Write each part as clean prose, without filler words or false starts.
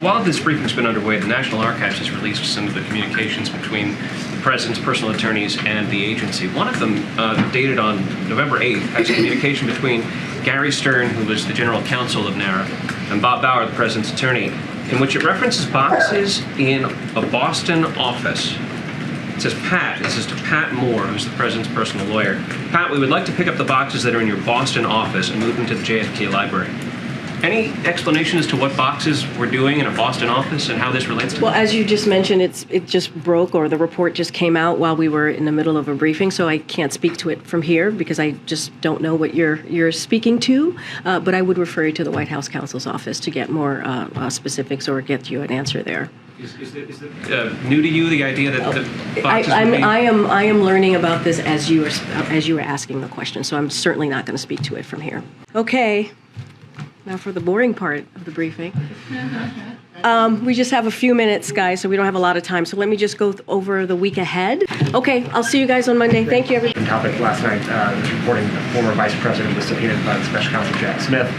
While this briefing's been underway, the National Archives has released some of the communications between the President's personal attorneys and the agency. One of them, dated on November 8th, has communication between Gary Stern, who was the general counsel of NARA, and Bob Bauer, the President's attorney, in which it references boxes in a Boston office. It says, Pat, this is to Pat Moore, who's the President's personal lawyer. Pat, we would like to pick up the boxes that are in your Boston office and move them to the JFK Library. Any explanation as to what boxes we're doing in a Boston office and how this relates to Well, as you just mentioned, it just broke, or the report just came out while we were in the middle of a briefing, so I can't speak to it from here because I just don't know what you're speaking to. But I would refer you to the White House counsel's office to get more specifics or get you an answer there. Is it new to you, the idea that the boxes would be... I am learning about this as you were asking the question, so I'm certainly not going to speak to it from here. Okay. Now for the boring part of the briefing. We just have a few minutes, guys, so we don't have a lot of time. So let me just go over the week ahead. Okay, I'll see you guys on Monday. Thank you, everybody. Topic last night was reporting the former vice president was subpoenaed by the special counsel Jack Smith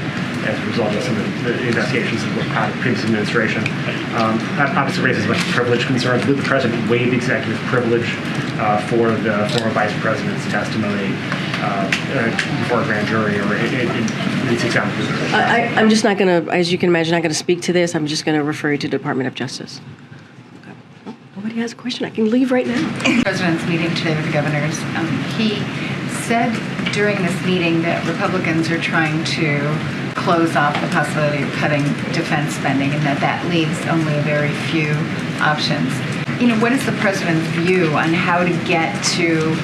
as a result of some of the investigations of the previous administration. That obviously raises a bunch of privilege concerns. Did the president waive executive privilege for the former vice president's testimony before a grand jury, or it's examined? I'm just not going to, as you can imagine, not going to speak to this. I'm just going to refer you to the Department of Justice. Okay. Oh, nobody has a question. I can leave right now. The president's meeting today with the governors, he said during this meeting that Republicans are trying to close off the possibility of cutting defense spending, and that leaves only a very few options. You know, what is the president's view on how to get to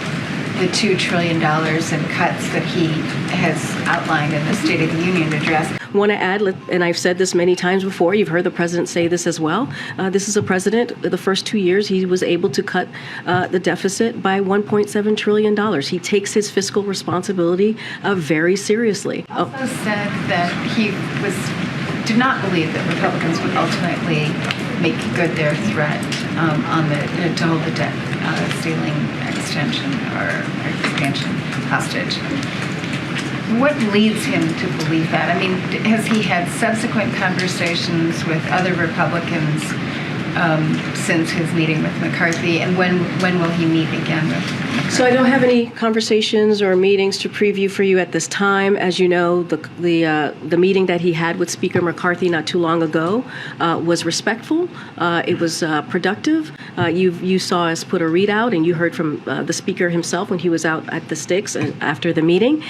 the $2 trillion in cuts that he has outlined in the State of the Union address? I want to add, and I've said this many times before, you've heard the president say this as well, this is a president, the first 2 years, he was able to cut the deficit by $1.7 trillion. He takes his fiscal responsibility very seriously. Also said that he did not believe that Republicans would ultimately make good their threat on to hold the debt ceiling extension or expansion hostage. What leads him to believe that? I mean, has he had subsequent conversations with other Republicans since his meeting with McCarthy, and when will he meet again with McCarthy? So I don't have any conversations or meetings to preview for you at this time. As you know, the meeting that he had with Speaker McCarthy not too long ago was respectful. It was productive. You saw us put a readout, and you heard from the Speaker himself when he was out at the Sticks and after the meeting.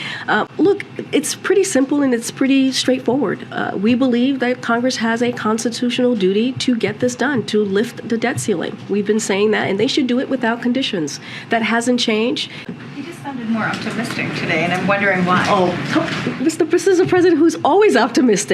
Look, it's pretty simple and it's pretty straightforward. We believe that Congress has a constitutional duty to get this done, to lift the debt ceiling. We've been saying that, and they should do it without conditions. That hasn't changed. He just sounded more optimistic today, and I'm wondering why. This is a president who's always optimistic.